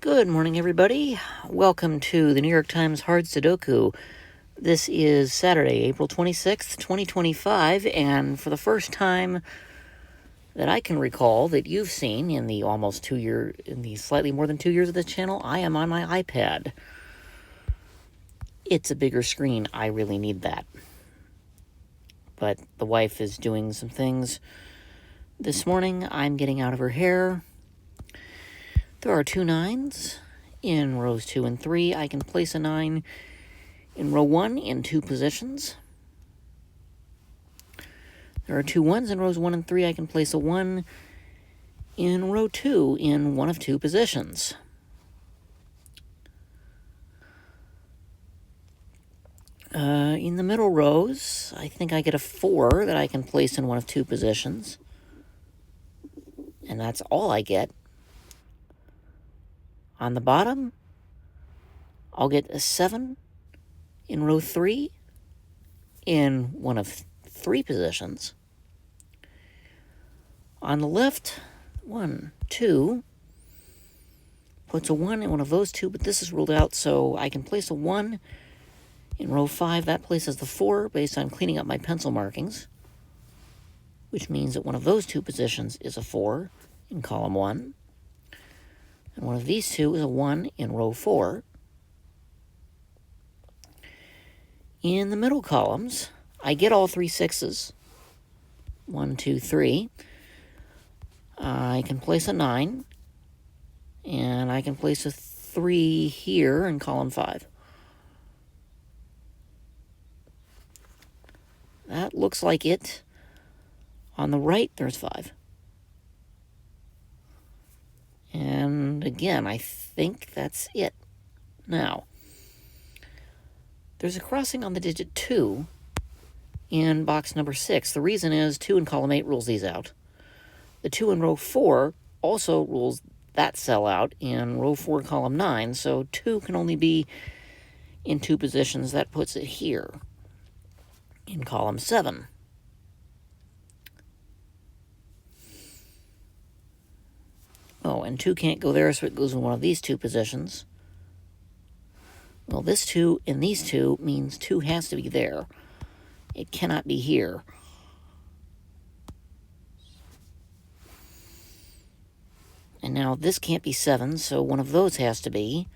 Good morning, everybody. Welcome to the New York Times Hard Sudoku. This is Saturday, April 26th, 2025, and for the first time that I can recall that you've seen in the slightly more than 2 years of this channel, I am on my iPad. It's a bigger screen. I really need that. But the wife is doing some things. This morning, I'm getting out of her hair. There are 2 9s in rows 2 and 3. I can place a 9 in row 1 in 2 positions. There are 2 1s in rows 1 and 3. I can place a 1 in row 2 in one of 2 positions. In the middle rows, I think I get a 4 that I can place in one of 2 positions. And that's all I get. On the bottom, I'll get a 7 in row 3 in one of 3 positions. On the left, 1, 2, puts a 1 in one of those 2, but this is ruled out, so I can place a 1 in row 5. That places the 4 based on cleaning up my pencil markings, which means that one of those 2 positions is a 4 in column 1. And one of these 2 is a 1 in row 4. In the middle columns, I get all 3 6s. 1, 2, 3. I can place a 9. And I can place a 3 here in column 5. That looks like it. On the right, there's 5. And again, I think that's it. Now, there's a crossing on the digit 2 in box number 6. The reason is 2 in column 8 rules these out. The 2 in row 4 also rules that cell out in row 4, column 9, so 2 can only be in 2 positions. That puts it here in column 7. Oh, and 2 can't go there, so it goes in one of these 2 positions. Well, this 2 and these 2 means 2 has to be there. It cannot be here. And now this can't be 7, so one of those has to be.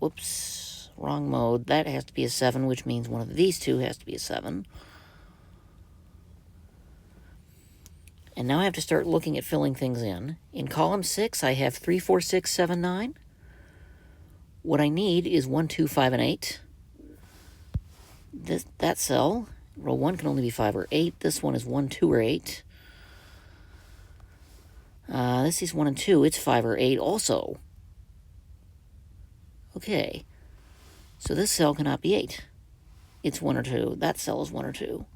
Whoops, wrong mode. That has to be a 7, which means one of these 2 has to be a 7. And now I have to start looking at filling things in. In column 6, I have 3, 4, 6, 7, 9. What I need is 1, 2, 5, and 8. That cell, row 1 can only be 5 or 8. This one is 1, 2, or 8. This is 1 and 2. It's 5 or 8 also. Okay. So this cell cannot be 8. It's 1 or 2. That cell is 1 or 2.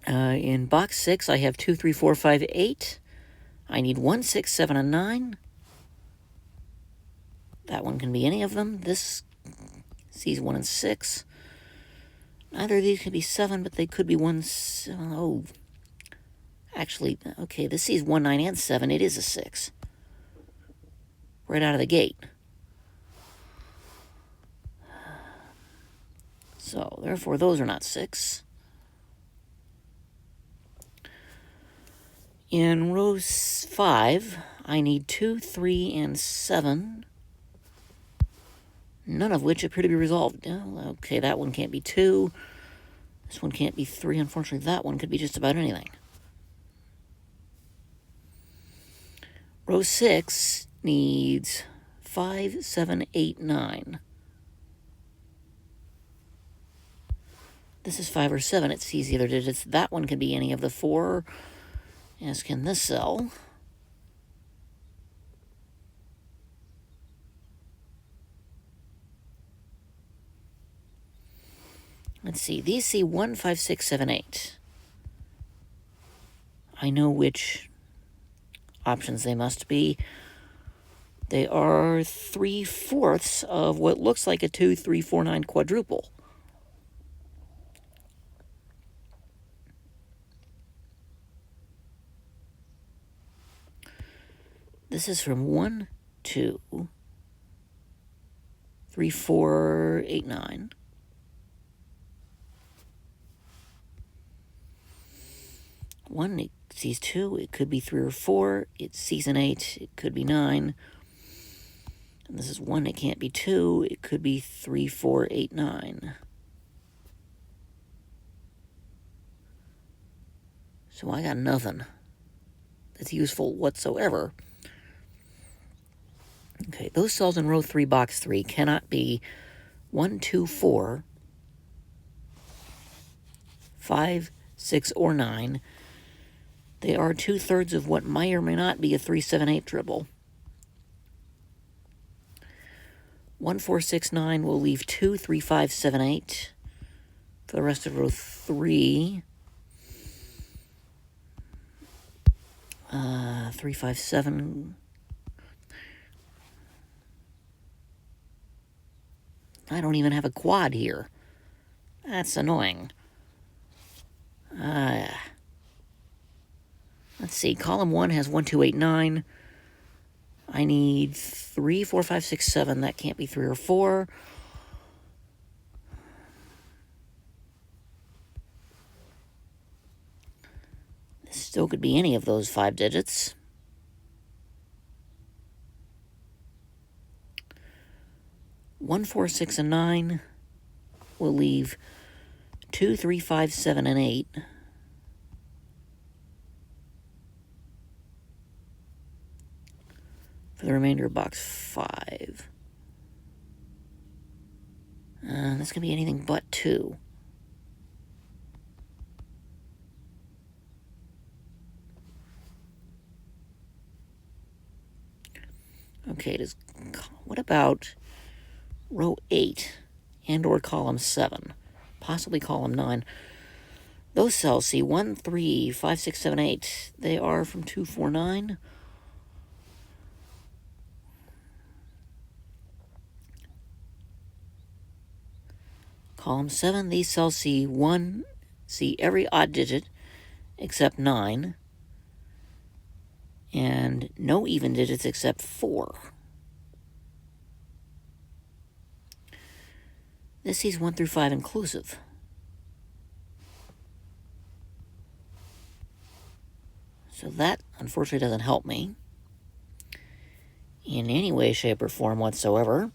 In box 6, I have 2, 3, 4, 5, 8. I need 1, 6, 7, and 9. That one can be any of them. This sees 1 and 6. Neither of these can be 7, but they could be 1. Oh, actually, okay, this sees 1, 9, and 7. It is a 6. Right out of the gate. So, therefore, those are not 6. In row 5, I need 2, 3, and 7, none of which appear to be resolved. Okay, that one can't be 2. This one can't be 3. Unfortunately, that one could be just about anything. Row 6 needs 5, 7, 8, 9. This is 5 or 7. It sees either digits. That one could be any of the 4. As can this cell. Let's see. These see 1, 5, 6, 7, 8. I know which options they must be. They are 3/4 of what looks like a 2, 3, 4, 9 quadruple. This is from 1, 2, 3, 4, 8, 9. One, it sees 2. It could be 3 or 4. It sees an 8. It could be 9. And this is 1. It can't be 2. It could be 3, 4, 8, 9. So I got nothing that's useful whatsoever. Okay, those cells in row 3, box 3 cannot be 1, 2, 4, 5, 6, or 9. They are 2/3 of what may or may not be a 3, 7, 8 triple. 1, 4, 6, 9 will leave 2, 3, 5, 7, 8. For the rest of row 3, 3, 5, 7. I don't even have a quad here. That's annoying. Let's see. Column 1 has 1, 2, 8, 9. I need 3, 4, 5, 6, 7. That can't be 3 or 4. This still could be any of those 5 digits. One, 4, 6, and 9 will leave 2, 3, 5, 7, and 8. For the remainder of box 5. This can be anything but 2. Okay, what about row 8 and or column 7, possibly column 9? Those cells see 1, 3, 5, 6, 7, 8. They are from 2, 4, 9. Column 7, these cells see every odd digit except 9, and no even digits except 4. This sees 1 through 5 inclusive. So that, unfortunately, doesn't help me in any way, shape, or form whatsoever.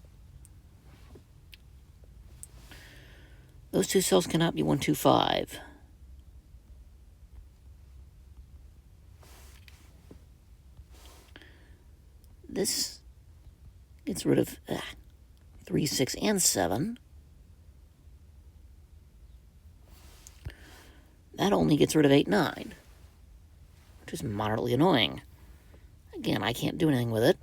Those 2 cells cannot be 1, 2, 5. This gets rid of 3, 6, and 7. That only gets rid of 8, 9, which is moderately annoying. Again, I can't do anything with it.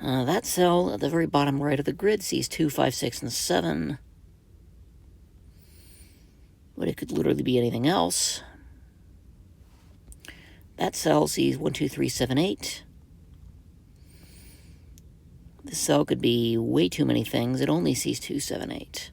That cell at the very bottom right of the grid sees 2, 5, 6, and 7. But it could literally be anything else. That cell sees 1, 2, 3, 7, 8. This cell could be way too many things. It only sees 2, 7, 8.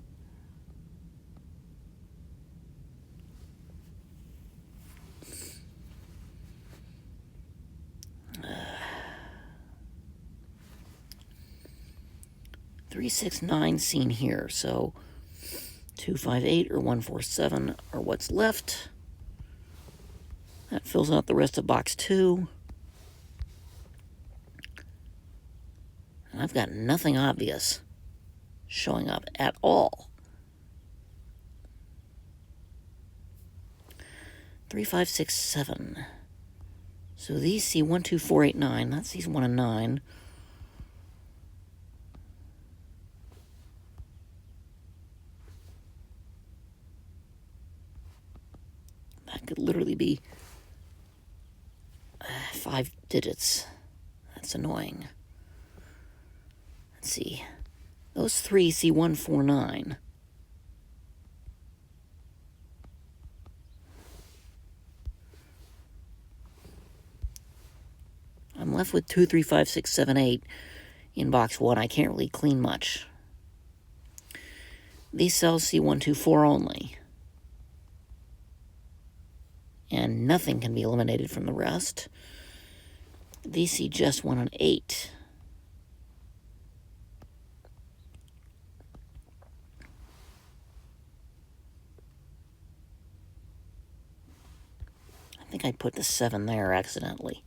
Three, 6, 9 seen here, so 2, 5, 8 or 1, 4, 7 are what's left. That fills out the rest of box 2. And I've got nothing obvious showing up at all. 3, 5, 6, 7. So these see 1, 2, 4, 8, 9. That sees 1 and 9. That could literally be 5 digits. That's annoying. Let's see. Those 3 see 1, 4, 9. I'm left with 2, 3, 5, 6, 7, 8 in box 1. I can't really clean much. These cells see 1, 2, 4 only. and nothing can be eliminated from the rest. These see just 1 and 8. I think I put the 7 there accidentally.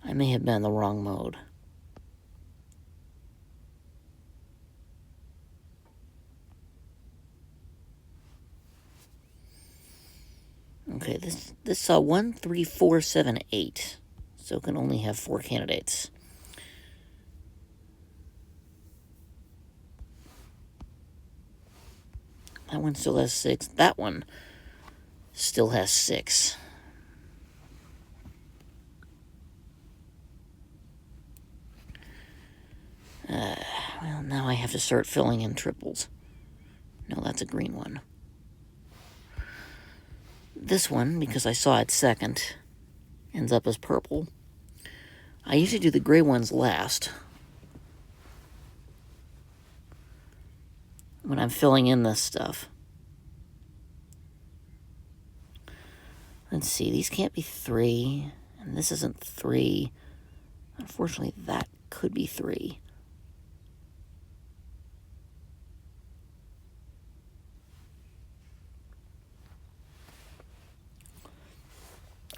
I may have been in the wrong mode. Okay, this saw 1, 3, 4, 7, 8. So it can only have 4 candidates. That one still has 6. That one still has 6. Well, now I have to start filling in triples. No, that's a green one. This one, because I saw it second, ends up as purple. I usually do the gray ones last when I'm filling in this stuff. Let's see, these can't be 3, and this isn't 3. Unfortunately, that could be 3.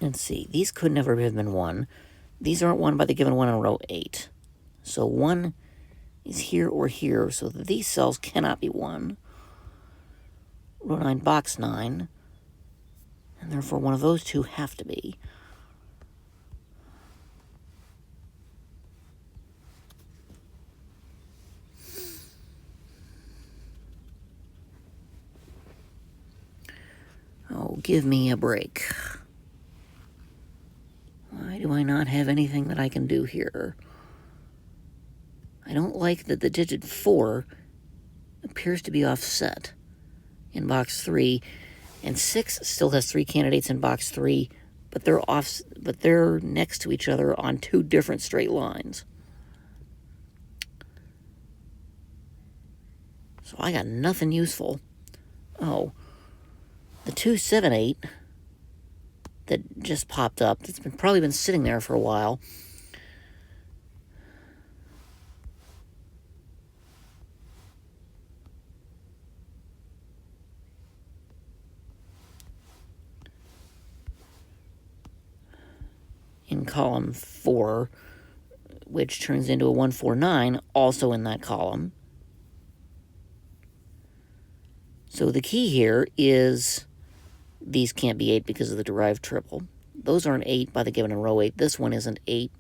Let's see, these could never have been 1. These aren't 1 by the given 1 in row 8. So 1 is here or here, so these cells cannot be 1. Row 9, box 9. And therefore one of those two have to be. Oh, give me a break. Why do I not have anything that I can do here? I don't like that the digit 4 appears to be offset in box 3, and 6 still has 3 candidates in box 3, but they're next to each other on 2 different straight lines. So I got nothing useful. Oh, the 2, 7, 8 that just popped up, it's probably been sitting there for a while. In column 4, which turns into a 1, 4, 9, also in that column. So the key here is these can't be 8 because of the derived triple. Those aren't 8 by the given in row 8. This one isn't 8.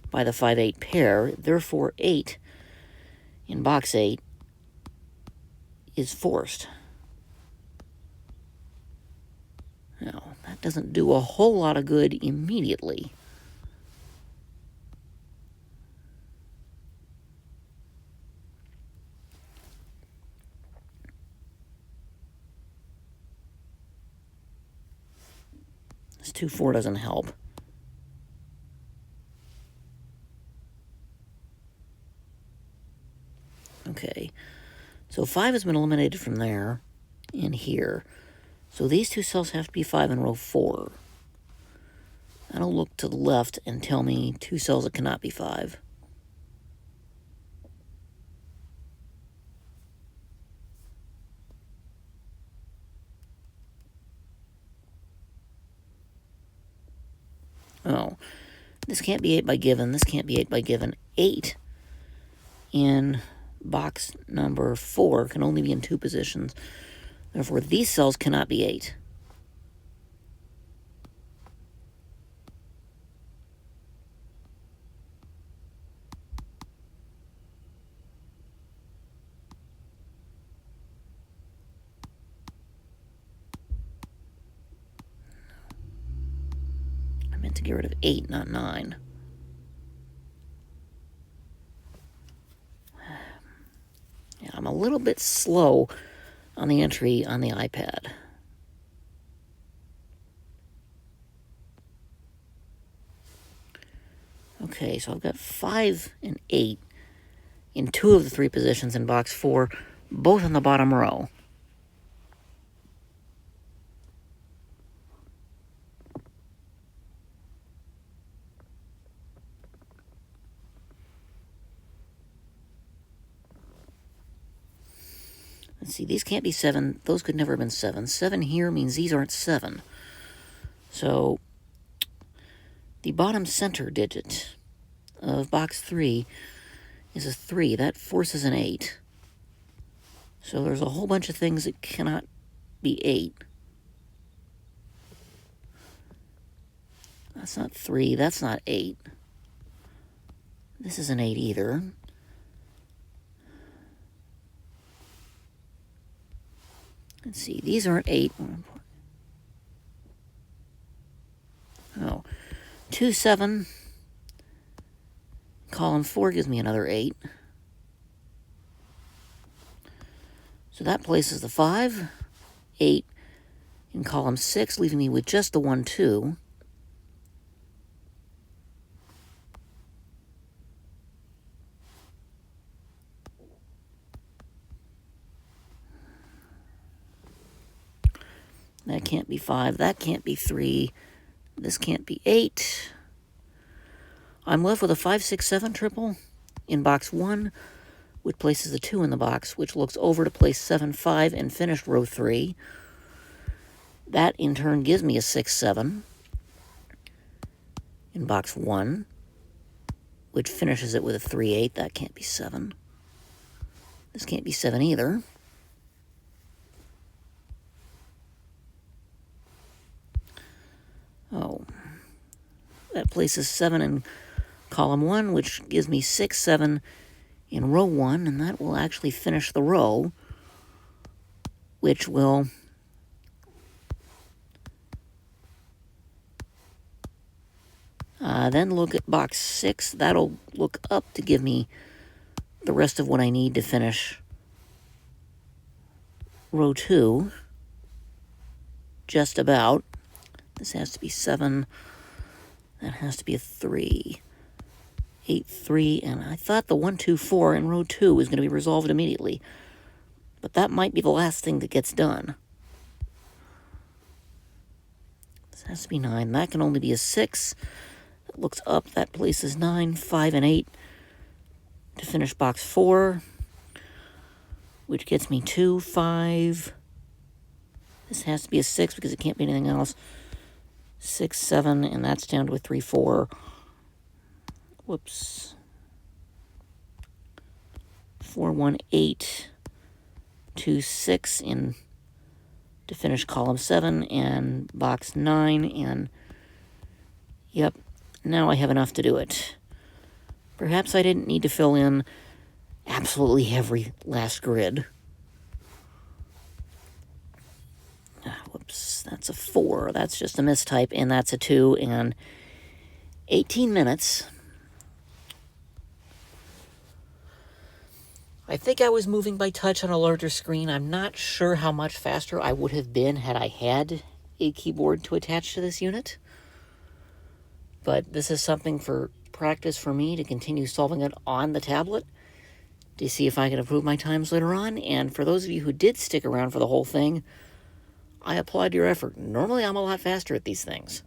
By the 5, 8 pair, therefore 8 in box 8 is forced. Now, that doesn't do a whole lot of good immediately. This 2, 4 doesn't help. Okay, so 5 has been eliminated from there and here. So these 2 cells have to be 5 in row 4. That'll look to the left and tell me 2 cells that cannot be 5. Oh, this can't be 8 by given. This can't be 8 by given. 8 in box number 4 can only be in 2 positions. Therefore, these cells cannot be 8. I meant to get rid of 8, not 9. Yeah, I'm a little bit slow on the entry on the iPad. Okay, so I've got 5 and 8 in 2 of the 3 positions in box 4, both in the bottom row. Let's see, these can't be 7. Those could never have been 7. 7 here means these aren't 7. So the bottom center digit of box 3 is a 3. That forces an 8. So there's a whole bunch of things that cannot be 8. That's not 3. That's not 8. This isn't 8 either. Let's see, these aren't 8. Oh, 2, 7. Column 4 gives me another 8. So that places the 5, 8 in column 6, leaving me with just the 1, 2. That can't be 5. That can't be 3. This can't be 8. I'm left with a 5, 6, 7 triple in box 1, which places a 2 in the box, which looks over to place 7, 5, and finished row 3. That, in turn, gives me a 6, 7 in box 1, which finishes it with a 3, 8. That can't be 7. This can't be 7 either. Oh, that places 7 in column 1, which gives me 6, 7 in row 1, and that will actually finish the row, which will then look at box 6. That'll look up to give me the rest of what I need to finish row 2, just about. This has to be 7. That has to be a 3. 8, 3, and I thought the 1, 2, 4 in row 2 was going to be resolved immediately. But that might be the last thing that gets done. This has to be 9. That can only be a 6. That looks up. That places 9, 5, and 8 to finish box 4, which gets me 2, 5. This has to be a 6 because it can't be anything else. 6, 7, and that's down to a 3, 4. Whoops. 4, 1, 8, 2, 6 in to finish column 7 and box 9, and yep, now I have enough to do it. Perhaps I didn't need to fill in absolutely every last grid. Whoops, that's a 4. That's just a mistype, and that's a 2, and 18 minutes. I think I was moving by touch on a larger screen. I'm not sure how much faster I would have been had I had a keyboard to attach to this unit. But this is something for practice for me to continue solving it on the tablet to see if I can improve my times later on. And for those of you who did stick around for the whole thing, I applaud your effort. Normally I'm a lot faster at these things.